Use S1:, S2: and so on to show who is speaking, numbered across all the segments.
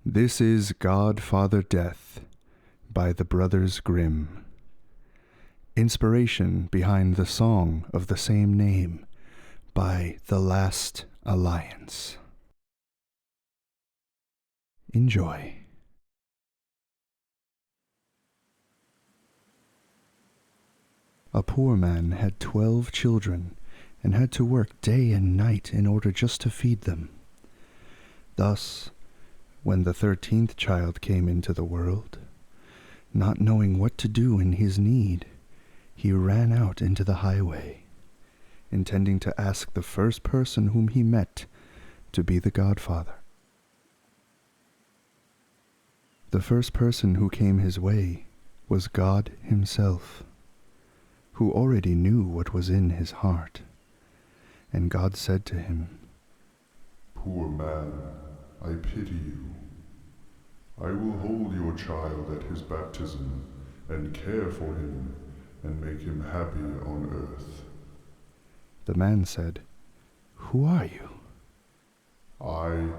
S1: This is Godfather Death by the brothers Grimm. Inspiration behind the song of the same name by The Last Alliance. Enjoy. A poor man had 12 children and had to work day and night in order just to feed them. Thus, when the 13th child came into the world, not knowing what to do in his need, he ran out into the highway, intending to ask the first person whom he met to be the godfather. The first person who came his way was God himself, who already knew what was in his heart. And God said to him,
S2: "Poor man, I pity you. I will hold your child at his baptism and care for him and make him happy on earth."
S1: The man said, "Who are you?"
S2: "I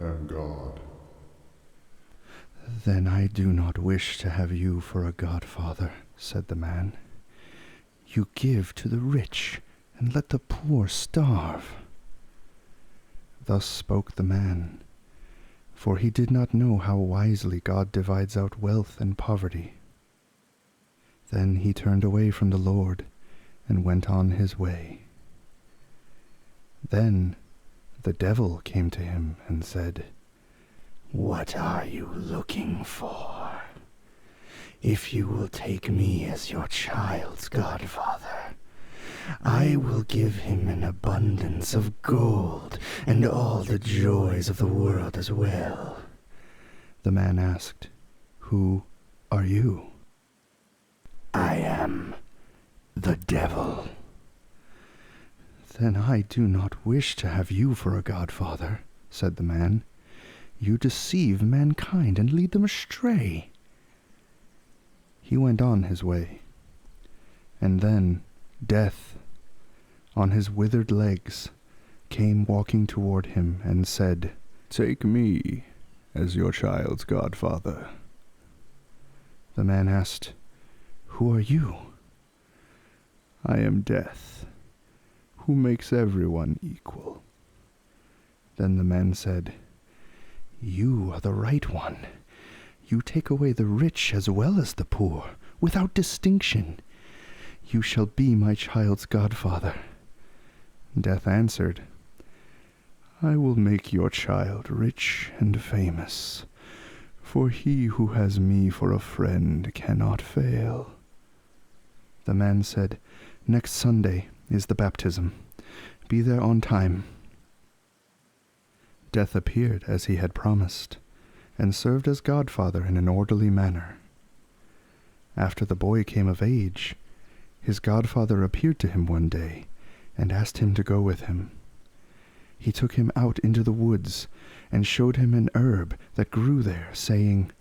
S2: am God."
S1: "Then I do not wish to have you for a godfather," said the man. "You give to the rich and let the poor starve." Thus spoke the man, for he did not know how wisely God divides out wealth and poverty. Then he turned away from the Lord and went on his way. Then the devil came to him and said, "What are you looking for? If you will take me as your child's godfather, I will give him an abundance of gold and all the joys of the world as well." The man asked, "Who are you?" "I am the devil." "Then I do not wish to have you for a godfather," said the man. "You deceive mankind and lead them astray." He went on his way, and then Death, on his withered legs, came walking toward him and said, "Take me as your child's godfather." The man asked, "Who are you?" "I am Death, who makes everyone equal." Then the man said, "You are the right one. You take away the rich as well as the poor, without distinction. You shall be my child's godfather." Death answered, "I will make your child rich and famous, for he who has me for a friend cannot fail." The man said, "Next Sunday is the baptism. Be there on time." Death appeared as he had promised, and served as godfather in an orderly manner. After the boy came of age, his godfather appeared to him one day and asked him to go with him. He took him out into the woods and showed him an herb that grew there, saying,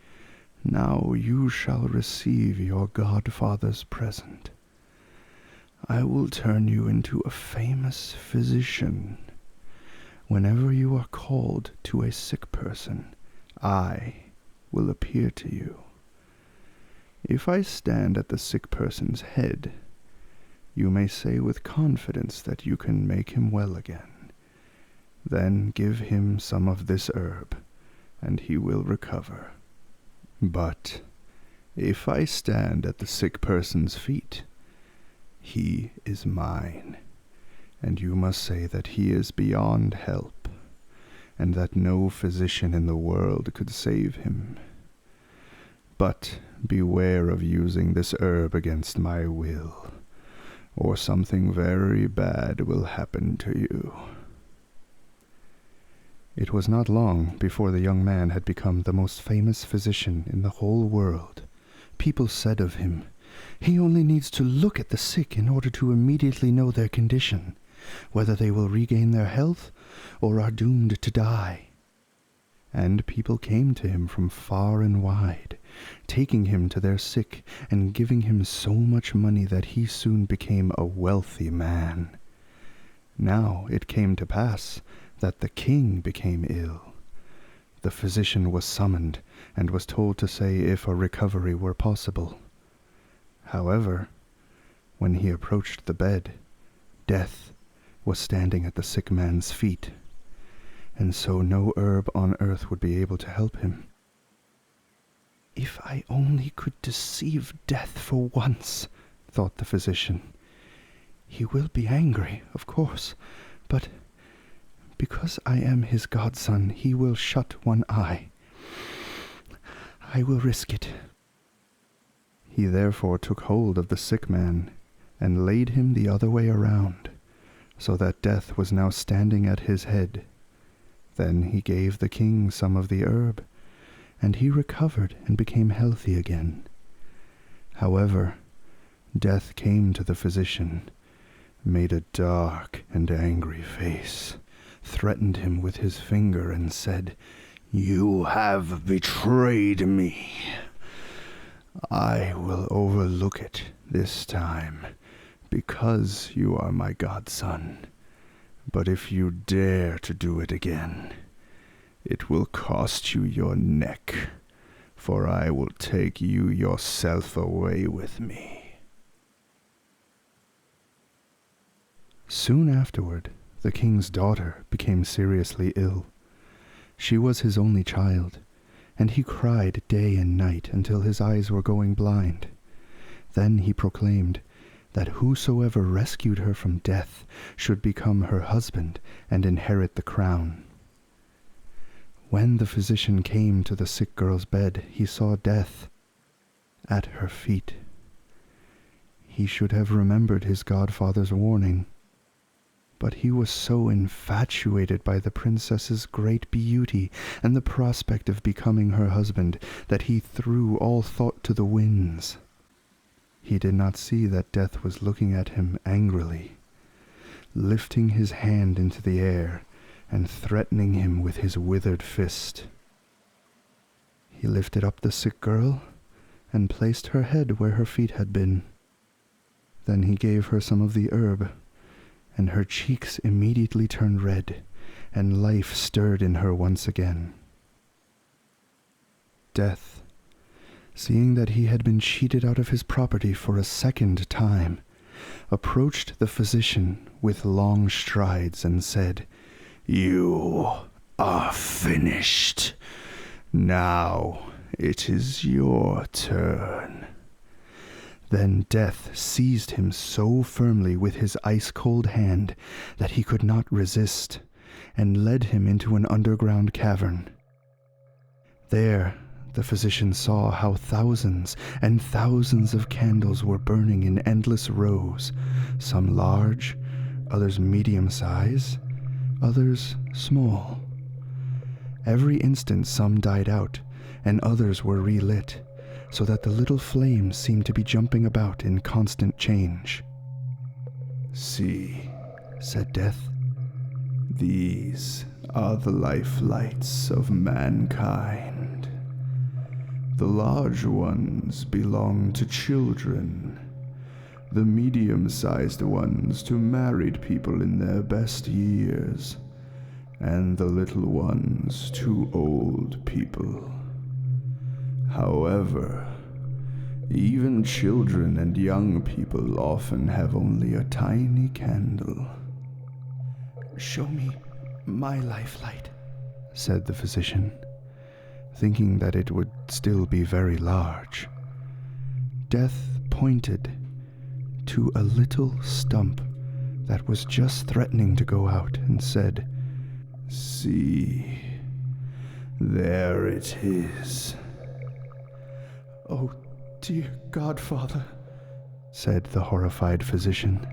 S1: "Now you shall receive your godfather's present. I will turn you into a famous physician. Whenever you are called to a sick person, I will appear to you. If I stand at the sick person's head, you may say with confidence that you can make him well again. Then give him some of this herb, and he will recover. But if I stand at the sick person's feet, he is mine, and you must say that he is beyond help, and that no physician in the world could save him. But beware of using this herb against my will, or something very bad will happen to you." It was not long before the young man had become the most famous physician in the whole world. People said of him, "He only needs to look at the sick in order to immediately know their condition, whether they will regain their health or are doomed to die." And people came to him from far and wide, taking him to their sick and giving him so much money that he soon became a wealthy man. Now it came to pass that the king became ill. the physician was summoned and was told to say if a recovery were possible. However, when he approached the bed, Death was standing at the sick man's feet, and so no herb on earth would be able to help him. "If I only could deceive Death for once," thought the physician. "He will be angry, of course, but because I am his godson, he will shut one eye. I will risk it." He therefore took hold of the sick man and laid him the other way around, so that Death was now standing at his head. Then he gave the king some of the herb, and he recovered and became healthy again. However, Death came to the physician, made a dark and angry face, threatened him with his finger, and said, "You have betrayed me. I will overlook it this time, because you are my godson. But if you dare to do it again, it will cost you your neck, for I will take you yourself away with me." Soon afterward, the king's daughter became seriously ill. She was his only child, and he cried day and night until his eyes were going blind. Then he proclaimed that whosoever rescued her from death should become her husband and inherit the crown. When the physician came to the sick girl's bed, he saw Death at her feet. He should have remembered his godfather's warning, but he was so infatuated by the princess's great beauty and the prospect of becoming her husband that he threw all thought to the winds. He did not see that Death was looking at him angrily, lifting his hand into the air and threatening him with his withered fist. He lifted up the sick girl and placed her head where her feet had been. Then he gave her some of the herb, and her cheeks immediately turned red, and life stirred in her once again. Death, seeing that he had been cheated out of his property for a second time, approached the physician with long strides and said, "You are finished. Now it is your turn." Then Death seized him so firmly with his ice-cold hand that he could not resist, and led him into an underground cavern. There the physician saw how thousands and thousands of candles were burning in endless rows, some large, others medium size, others small. Every instant some died out, and others were relit, so that the little flames seemed to be jumping about in constant change. "See," said Death, "these are the life lights of mankind. The large ones belong to children, the medium-sized ones to married people in their best years, and the little ones to old people. However, even children and young people often have only a tiny candle." "Show me my life light," said the physician, thinking that it would still be very large. Death pointed to a little stump that was just threatening to go out and said, "See, there it is." "Oh, dear Godfather," said the horrified physician,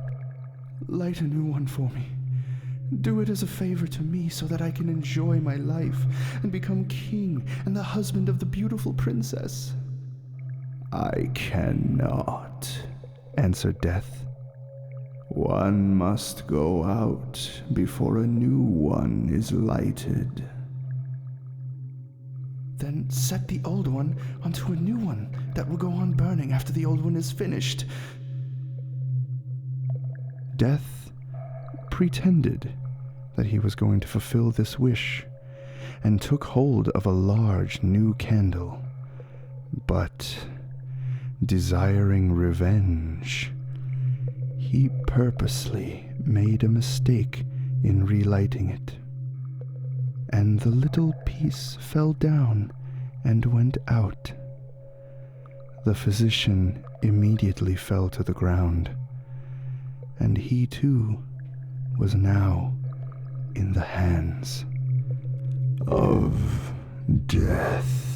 S1: "light a new one for me. Do it as a favor to me so that I can enjoy my life and become king and the husband of the beautiful princess." "I cannot," answered Death. "One must go out before a new one is lighted." "Then set the old one onto a new one that will go on burning after the old one is finished." Death pretended that he was going to fulfill this wish, and took hold of a large new candle. But, desiring revenge, he purposely made a mistake in relighting it, and the little piece fell down and went out. The physician immediately fell to the ground, and he too was now in the hands of death.